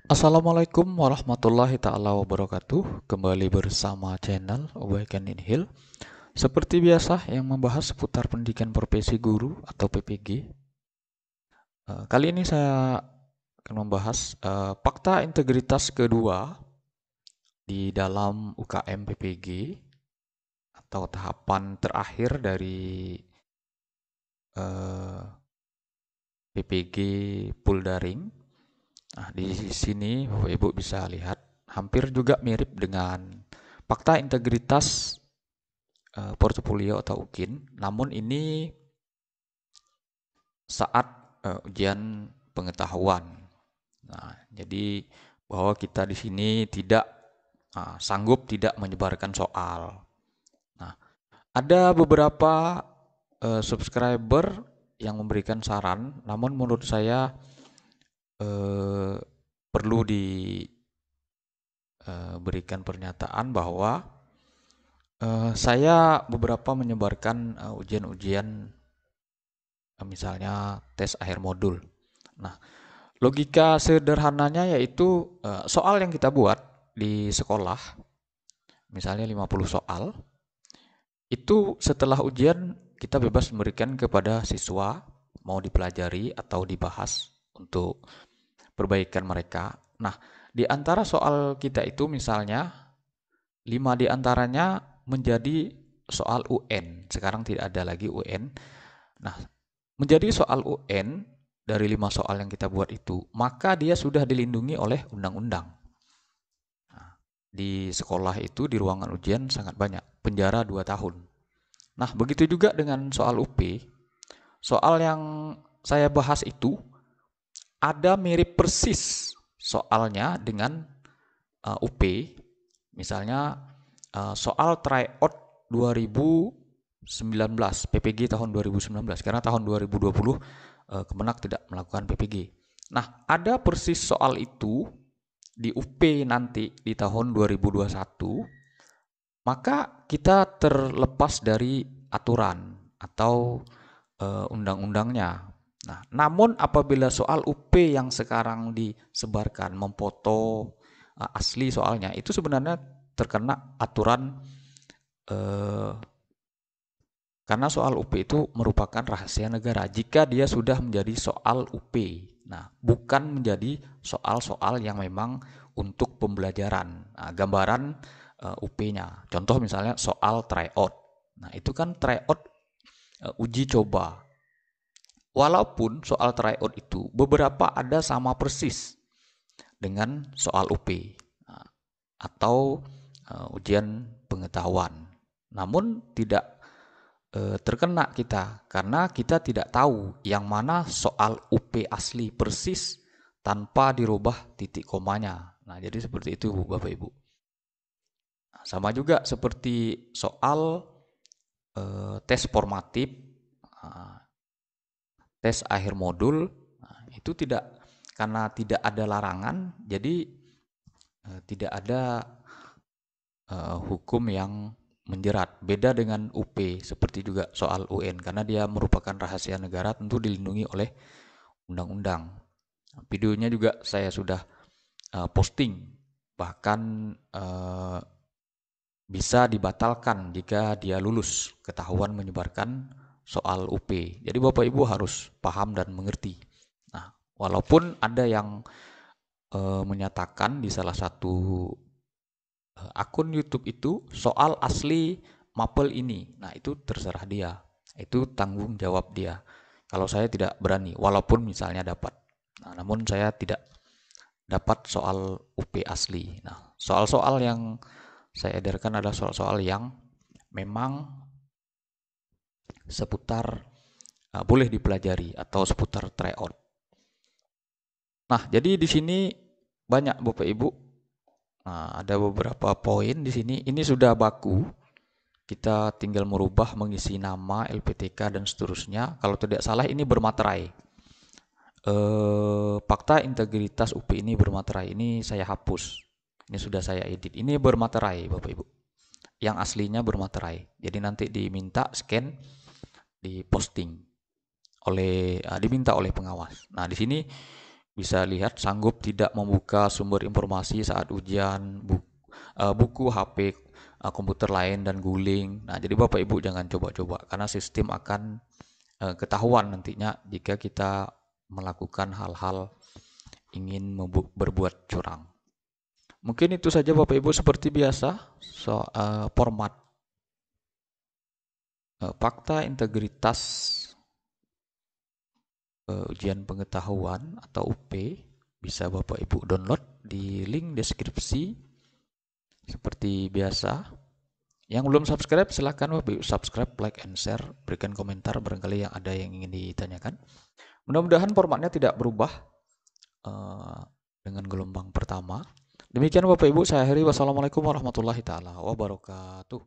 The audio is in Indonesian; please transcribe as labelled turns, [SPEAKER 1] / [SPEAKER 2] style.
[SPEAKER 1] Assalamualaikum warahmatullahi taala wabarakatuh. Kembali bersama channel Awaken in Hill. Seperti biasa yang membahas seputar pendidikan profesi guru atau PPG. Kali ini saya akan membahas fakta integritas kedua di dalam UKM PPG atau tahapan terakhir dari PPG pool daring. Nah, di sini Bapak Ibu bisa lihat hampir juga mirip dengan fakta integritas portofolio atau UKIN. Namun ini saat ujian pengetahuan. Nah, jadi bahwa kita di sini tidak sanggup tidak menyebarkan soal. Nah, ada beberapa subscriber yang memberikan saran, namun menurut saya perlu diberikan pernyataan bahwa saya beberapa menyebarkan ujian-ujian misalnya tes akhir modul. Nah, logika sederhananya yaitu soal yang kita buat di sekolah, misalnya 50 soal, itu setelah ujian kita bebas memberikan kepada siswa mau dipelajari atau dibahas untuk perbaikan mereka. Nah, di antara soal kita itu misalnya 5 di antaranya menjadi soal UN. Sekarang tidak ada lagi UN. Nah, menjadi soal UN dari 5 soal yang kita buat itu, maka dia sudah dilindungi oleh undang-undang. Nah, di sekolah itu di ruangan ujian sangat banyak, penjara 2 tahun. Nah, begitu juga dengan soal UP. Soal yang saya bahas itu ada mirip persis soalnya dengan UP. Misalnya soal tryout 2019, PPG tahun 2019, karena tahun 2020 Kemenak tidak melakukan PPG. Nah, ada persis soal itu di UP nanti di tahun 2021, maka kita terlepas dari aturan atau undang-undangnya. Nah, namun apabila soal UP yang sekarang disebarkan memfoto asli soalnya itu sebenarnya terkena aturan eh, karena soal UP itu merupakan rahasia negara jika dia sudah menjadi soal UP. Nah, bukan menjadi soal-soal yang memang untuk pembelajaran. Nah, gambaran UP-nya. Contoh misalnya soal tryout. Nah, itu kan tryout uji coba. Walaupun soal tryout itu beberapa ada sama persis dengan soal UP atau ujian pengetahuan. Namun tidak terkena kita karena kita tidak tahu yang mana soal UP asli persis tanpa dirubah titik komanya. Nah, jadi seperti itu Bapak Ibu. Nah, sama juga seperti soal tes formatif, tes akhir modul, nah, itu tidak karena tidak ada larangan, jadi tidak ada hukum yang menjerat. Beda dengan UP, seperti juga soal UN, karena dia merupakan rahasia negara tentu dilindungi oleh undang-undang. Videonya juga saya sudah posting, bahkan bisa dibatalkan jika dia lulus ketahuan menyebarkan soal UP. Jadi Bapak Ibu harus paham dan mengerti. Nah, walaupun ada yang menyatakan di salah satu akun YouTube itu soal asli mapel ini. Nah, itu terserah dia. Itu tanggung jawab dia. Kalau saya tidak berani, walaupun misalnya dapat. Nah, namun saya tidak dapat soal UP asli. Nah, soal-soal yang saya edarkan adalah soal-soal yang memang seputar boleh dipelajari atau seputar tryout. Nah, jadi di sini banyak Bapak Ibu. Nah, ada beberapa poin di sini. Ini sudah baku. Kita tinggal merubah mengisi nama, LPTK dan seterusnya. Kalau tidak salah ini bermaterai. Fakta integritas UP ini bermaterai. Ini saya hapus. Ini sudah saya edit. Ini bermaterai Bapak Ibu. Yang aslinya bermaterai. Jadi nanti diminta scan, diposting diminta oleh pengawas. Nah, di sini Bisa lihat sanggup tidak membuka sumber informasi saat ujian, buku, HP, komputer lain dan guling. Nah, jadi Bapak Ibu jangan coba-coba karena sistem akan ketahuan nantinya jika kita melakukan hal-hal ingin berbuat curang. Mungkin itu saja Bapak Ibu, seperti biasa format fakta integritas ujian pengetahuan atau UP bisa Bapak Ibu download di link deskripsi seperti biasa. Yang belum subscribe silahkan Bapak Ibu subscribe, like, and share, berikan komentar barangkali yang ada yang ingin ditanyakan. Mudah-mudahan formatnya tidak berubah dengan gelombang pertama. Demikian Bapak Ibu, saya akhiri. Wassalamualaikum warahmatullahi taala wabarakatuh.